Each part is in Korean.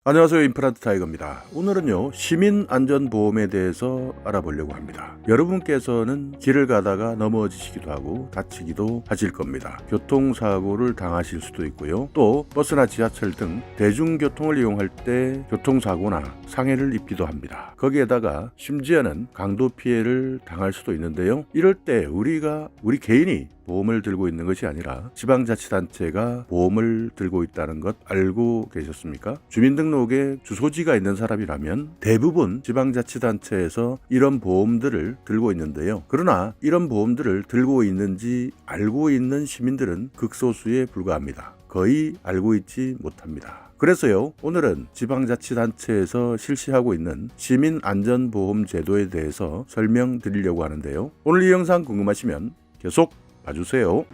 안녕하세요. 임플란트 타이거입니다. 오늘은요, 시민안전보험에 대해서 알아보려고 합니다. 여러분께서는 길을 가다가 넘어지시기도 하고 다치기도 하실 겁니다. 교통사고를 당하실 수도 있고요. 또 버스나 지하철 등 대중교통을 이용할 때 교통사고나 상해를 입기도 합니다. 거기에다가 심지어는 강도 피해를 당할 수도 있는데요. 이럴 때 우리 개인이 보험을 들고 있는 것이 아니라 지방자치단체가 보험을 들고 있다는 것 알고 계셨습니까? 주민등록에 주소지가 있는 사람이라면 대부분 지방자치단체에서 이런 보험들을 들고 있는데요. 그러나 이런 보험들을 들고 있는지 알고 있는 시민들은 극소수에 불과합니다. 거의 알고 있지 못합니다. 그래서요, 오늘은 지방자치단체에서 실시하고 있는 시민안전보험 제도에 대해서 설명드리려고 하는데요. 오늘 이 영상 궁금하시면 계속 봐주세요.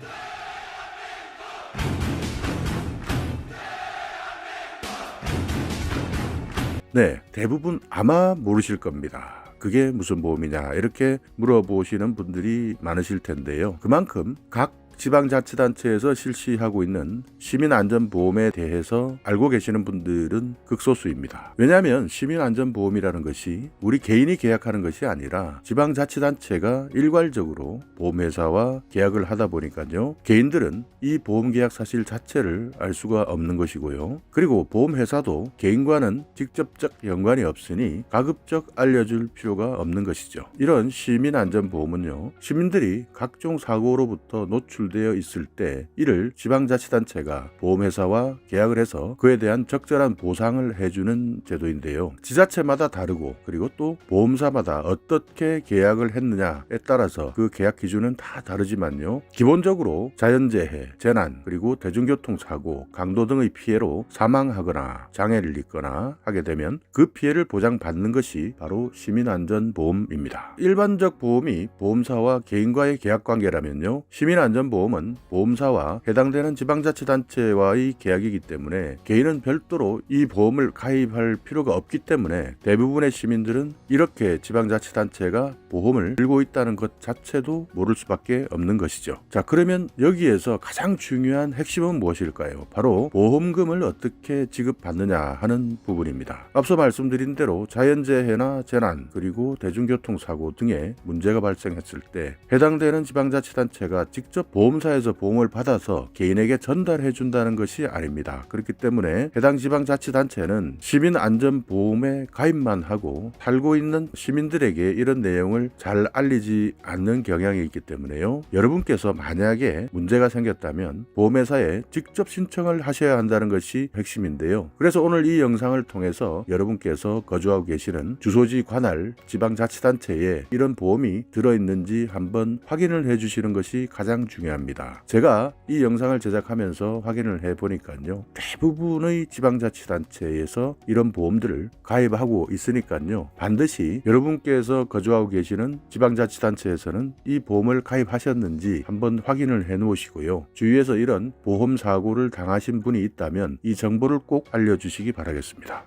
네, 대부분 아마 모르실 겁니다. 그게 무슨 보험이냐 이렇게 물어보시는 분들이 많으실 텐데요. 그만큼 각 지방자치단체에서 실시하고 있는 시민안전보험에 대해서 알고 계시는 분들은 극소수입니다. 왜냐하면 시민안전보험이라는 것이 우리 개인이 계약하는 것이 아니라 지방자치단체가 일괄적으로 보험회사와 계약을 하다 보니까요. 개인들은 이 보험계약 사실 자체를 알 수가 없는 것이고요. 그리고 보험회사도 개인과는 직접적 연관이 없으니 가급적 알려줄 필요가 없는 것이죠. 이런 시민안전보험은요. 시민들이 각종 사고로부터 노출되어 있을 때 이를 지방자치단체가 보험회사와 계약을 해서 그에 대한 적절한 보상을 해주는 제도인데요. 지자체마다 다르고 그리고 또 보험사마다 어떻게 계약을 했느냐에 따라서 그 계약 기준은 다 다르지만요. 기본적으로 자연재해, 재난, 그리고 대중교통사고, 강도 등의 피해로 사망하거나 장애를 입거나 하게 되면 그 피해를 보장받는 것이 바로 시민안전보험입니다. 일반적 보험이 보험사와 개인과의 계약관계라면요. 시민안전보험은 보험사와 해당되는 지방자치단체와의 계약이기 때문에 개인은 별도로 이 보험을 가입할 필요가 없기 때문에 대부분의 시민들은 이렇게 지방자치단체가 보험을 들고 있다는 것 자체도 모를 수밖에 없는 것이죠. 자, 그러면 여기에서 가장 중요한 핵심은 무엇일까요? 바로 보험금을 어떻게 지급받느냐 하는 부분입니다. 앞서 말씀드린 대로 자연재해나 재난 그리고 대중교통사고 등의 문제가 발생했을 때 해당되는 지방자치단체가 직접 보험사에서 보험을 받아서 개인에게 전달해 준다는 것이 아닙니다. 그렇기 때문에 해당 지방자치단체는 시민안전보험에 가입만 하고 살고 있는 시민들에게 이런 내용을 잘 알리지 않는 경향이 있기 때문에요. 여러분께서 만약에 문제가 생겼다면 보험회사에 직접 신청을 하셔야 한다는 것이 핵심인데요. 그래서 오늘 이 영상을 통해서 여러분께서 거주하고 계시는 주소지 관할 지방자치단체에 이런 보험이 들어있는지 한번 확인을 해주시는 것이 가장 중요합니다. 제가 이 영상을 제작하면서 확인을 해보니까요. 대부분의 지방자치단체에서 이런 보험들을 가입하고 있으니까요. 반드시 여러분께서 거주하고 계시는 지방자치단체에서는 이 보험을 가입하셨는지 한번 확인을 해 놓으시고요. 주위에서 이런 보험 사고를 당하신 분이 있다면 이 정보를 꼭 알려주시기 바라겠습니다.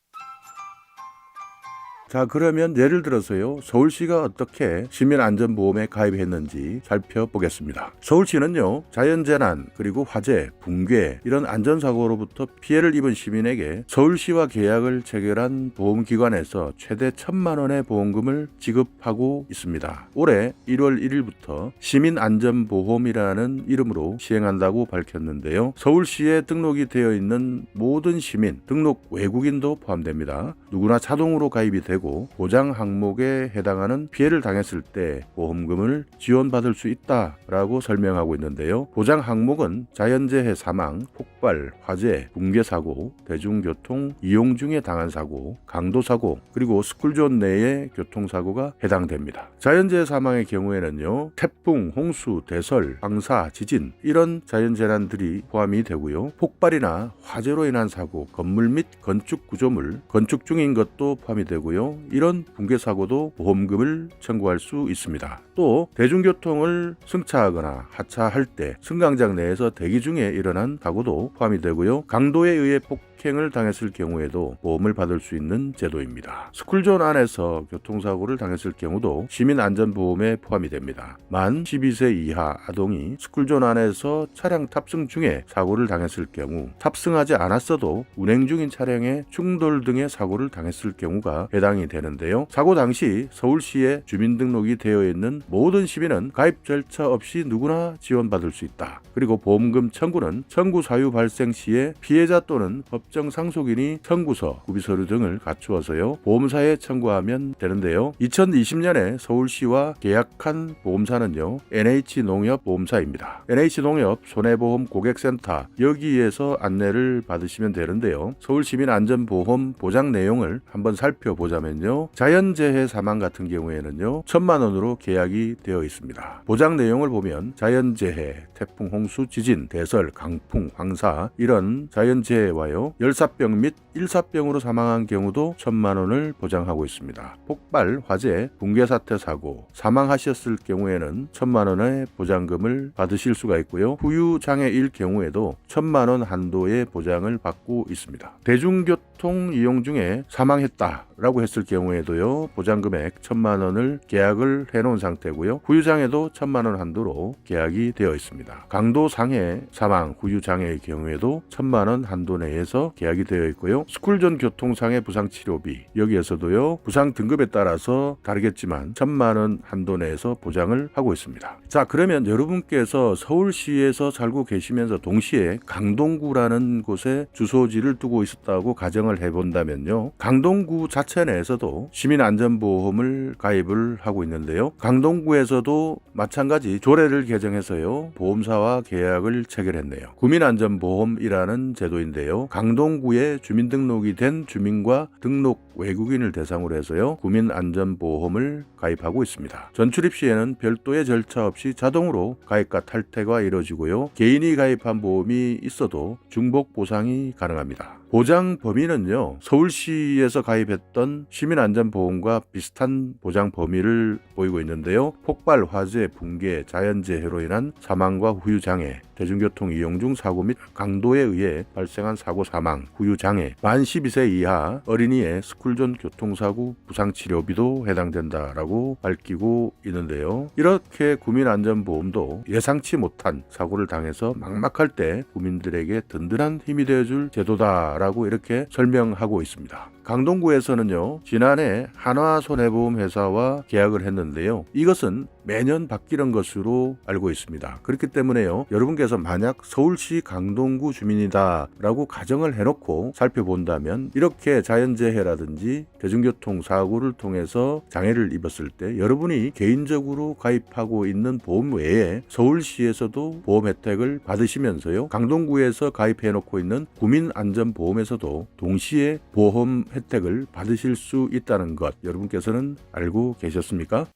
자, 그러면 예를 들어서요. 서울시가 어떻게 시민안전보험에 가입했는지 살펴보겠습니다. 서울시는요. 자연재난 그리고 화재, 붕괴 이런 안전사고로부터 피해를 입은 시민에게 서울시와 계약을 체결한 보험기관에서 최대 1,000만 원의 보험금을 지급하고 있습니다. 올해 1월 1일부터 시민안전보험이라는 이름으로 시행한다고 밝혔는데요. 서울시에 등록이 되어 있는 모든 시민, 등록 외국인도 포함됩니다. 누구나 자동으로 가입이 되고 보장 항목에 해당하는 피해를 당했을 때 보험금을 지원받을 수 있다라고 설명하고 있는데요. 보장 항목은 자연재해 사망, 폭발, 화재, 붕괴 사고, 대중교통 이용 중에 당한 사고, 강도 사고, 그리고 스쿨존 내의 교통사고가 해당됩니다. 자연재해 사망의 경우에는요. 태풍, 홍수, 대설, 황사, 지진 이런 자연재난들이 포함이 되고요. 폭발이나 화재로 인한 사고, 건물 및 건축 구조물, 건축 중인 것도 포함이 되고요. 이런 붕괴 사고도 보험금을 청구할 수 있습니다. 또 대중교통을 승차하거나 하차할 때 승강장 내에서 대기 중에 일어난 사고도 포함이 되고요. 강도에 의해 폭행을 당했을 경우에도 보험을 받을 수 있는 제도입니다. 스쿨존 안에서 교통사고를 당했을 경우도 시민안전보험에 포함이 됩니다. 만 12세 이하 아동이 스쿨존 안에서 차량 탑승 중에 사고를 당했을 경우, 탑승하지 않았어도 운행 중인 차량에 충돌 등의 사고를 당했을 경우가 해당이 되는데요. 사고 당시 서울시에 주민등록이 되어 있는 모든 시민은 가입 절차 없이 누구나 지원받을 수 있다. 그리고 보험금 청구는 청구 사유 발생 시에 피해자 또는 법정 상속인이 청구서, 구비서류 등을 갖추어서요 보험사에 청구하면 되는데요. 2020년에 서울시와 계약한 보험사는요 NH농협보험사입니다. NH농협 손해보험 고객센터 여기에서 안내를 받으시면 되는데요. 서울시민안전보험 보장 내용을 한번 살펴보자면요, 자연재해 사망 같은 경우에는요 1,000만 원으로 계약이 되어 있습니다. 보장 내용을 보면 자연재해, 태풍, 홍수, 지진, 대설, 강풍, 황사 이런 자연재해와요 열사병 및 일사병으로 사망한 경우도 1,000만 원을 보장하고 있습니다. 폭발, 화재, 붕괴사태 사고 사망하셨을 경우에는 1,000만 원의 보장금을 받으실 수가 있고요. 후유장애일 경우에도 1,000만 원 한도의 보장을 받고 있습니다. 대중교통 이용 중에 사망했다라고 했을 경우에도요 보장금액 1,000만 원을 계약을 해놓은 상태고요. 후유장애도 1,000만 원 한도로 계약이 되어 있습니다. 강도상해, 사망, 후유장애의 경우에도 1,000만 원 한도 내에서 계약이 되어 있고요. 스쿨존 교통상해 부상치료비 여기에서도요 부상 등급에 따라서 다르겠지만 1,000만 원 한도 내에서 보장을 하고 있습니다. 자, 그러면 여러분께서 서울시에서 살고 계시면서 동시에 강동구라는 곳에 주소지를 두고 있었다고 가정을 해본다면요, 강동구 자체 내에서도 시민안전보험을 가입을 하고 있는데요. 강동구에서도 마찬가지 조례를 개정해서요 보험사와 계약을 체결했네요. 국민안전보험이라는 제도인데요, 강동구에 주민등록이 된 주민과 등록 외국인을 대상으로 해서요 국민안전보험을 가입하고 있습니다. 전출입 시에는 별도의 절차 없이 자동으로 가입과 탈퇴가 이루어지고요, 개인이 가입한 보험이 있어도 중복 보상이 가능합니다. 보장 범위는요 서울시에서 가입했던 시민안전보험과 비슷한 보장 범위를 보이고 있는데요, 폭발, 화재, 붕괴, 자연재해로 인한 사망과 후유장애, 대중교통 이용 중 사고 및 강도에 의해 발생한 사고, 사망, 후유장애, 만 12세 이하 어린이의 스쿨존 교통사고 부상치료비도 해당된다라고 밝히고 있는데요. 이렇게 국민안전보험도 예상치 못한 사고를 당해서 막막할 때 국민들에게 든든한 힘이 되어줄 제도다라고 이렇게 설명하고 있습니다. 강동구에서는요 지난해 한화손해보험회사와 계약을 했는데요, 이것은 매년 바뀌는 것으로 알고 있습니다. 그렇기 때문에요 여러분께서 만약 서울시 강동구 주민이다 라고 가정을 해놓고 살펴본다면 이렇게 자연재해라든지 대중교통 사고를 통해서 장애를 입었을 때 여러분이 개인적으로 가입하고 있는 보험 외에 서울시에서도 보험 혜택을 받으시면서요 강동구에서 가입해놓고 있는 국민안전보험에서도 동시에 보험 혜택을 받으실 수 있다는 것 여러분께서는 알고 계셨습니까?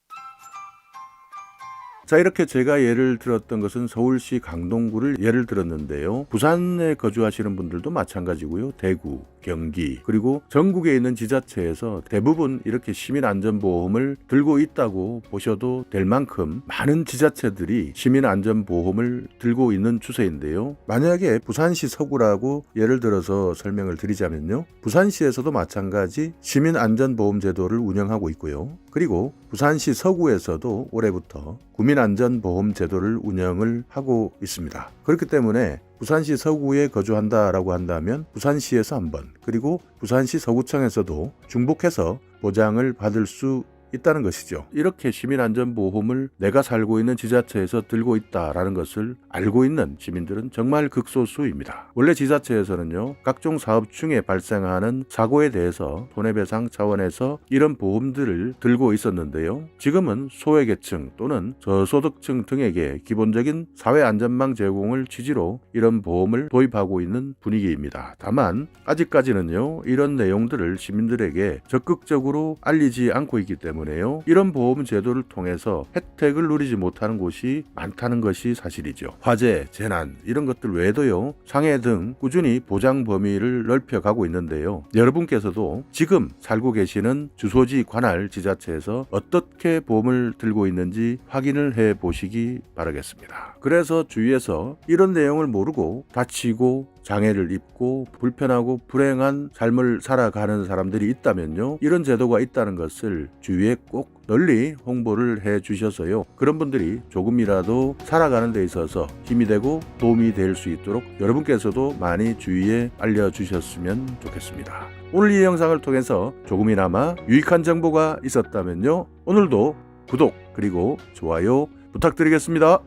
자, 이렇게 제가 예를 들었던 것은 서울시 강동구를 예를 들었는데요. 부산에 거주하시는 분들도 마찬가지고요. 대구, 경기, 그리고 전국에 있는 지자체에서 대부분 이렇게 시민안전보험을 들고 있다고 보셔도 될 만큼 많은 지자체들이 시민안전보험을 들고 있는 추세인데요. 만약에 부산시 서구라고 예를 들어서 설명을 드리자면요. 부산시에서도 마찬가지 시민안전보험 제도를 운영하고 있고요. 그리고 부산시 서구에서도 올해부터 국민안전보험 제도를 운영을 하고 있습니다. 그렇기 때문에 부산시 서구에 거주한다라고 한다면 부산시에서 한번, 그리고 부산시 서구청에서도 중복해서 보장을 받을 수 있다는 것이죠. 이렇게 시민안전보험을 내가 살고 있는 지자체에서 들고 있다라는 것을 알고 있는 시민들은 정말 극소수입니다. 원래 지자체에서는요 각종 사업 중에 발생하는 사고에 대해서 손해배상 차원에서 이런 보험들을 들고 있었는데요, 지금은 소외계층 또는 저소득층 등에게 기본적인 사회안전망 제공을 취지로 이런 보험을 도입하고 있는 분위기입니다. 다만 아직까지는요 이런 내용들을 시민들에게 적극적으로 알리지 않고 있기 때문에 이런 보험 제도를 통해서 혜택을 누리지 못하는 곳이 많다는 것이 사실이죠. 화재, 재난 이런 것들 외에도요 상해 등 꾸준히 보장 범위를 넓혀가고 있는데요, 여러분께서도 지금 살고 계시는 주소지 관할 지자체에서 어떻게 보험을 들고 있는지 확인을 해 보시기 바라겠습니다. 그래서 주위에서 이런 내용을 모르고 다치고 장애를 입고 불편하고 불행한 삶을 살아가는 사람들이 있다면요, 이런 제도가 있다는 것을 주위에 꼭 널리 홍보를 해 주셔서요, 그런 분들이 조금이라도 살아가는 데 있어서 힘이 되고 도움이 될 수 있도록 여러분께서도 많이 주위에 알려주셨으면 좋겠습니다. 오늘 이 영상을 통해서 조금이나마 유익한 정보가 있었다면요, 오늘도 구독 그리고 좋아요 부탁드리겠습니다.